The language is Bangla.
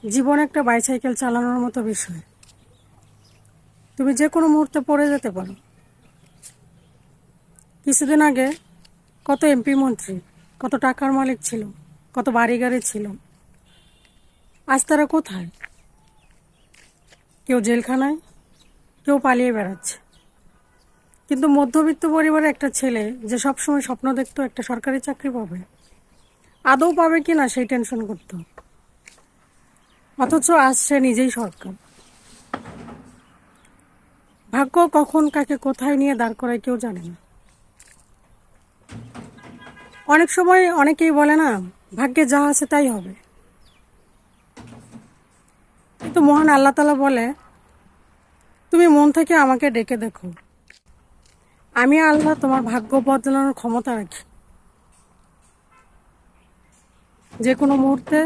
জীবন একটা বাইসাইকেল চালানোর মতো বিষয়। তুমি যে কোনো মুহূর্তে পড়ে যেতে পারো। কিছুদিন আগে কত এমপি মন্ত্রী, কত টাকার মালিক ছিল, কত বাড়ি গাড়ি ছিল, আজ তারা কোথায়? কেউ জেলখানায়, কেউ পালিয়ে বেড়াচ্ছে। কিন্তু মধ্যবিত্ত পরিবারের একটা ছেলে যে সবসময় স্বপ্ন দেখতো একটা সরকারি চাকরি পাবে, আদৌ পাবে কিনা সেই টেনশন করত। অথচ আজ সে নিজেই সরকার। ভাগ্য কখন কাকে কোথায় নিয়ে দাঁড় করায় কেউ জানে না। অনেক সময় অনেকেই বলে না, ভাগ্যে যা আছে তাই হবে। কিন্তু মহান আল্লাহ তাআলা বলে, তুমি মন থেকে আমাকে ডেকে দেখো, আমি আল্লাহ তোমার ভাগ্য বদলানোর ক্ষমতা রাখি। যে কোনো মুহূর্তে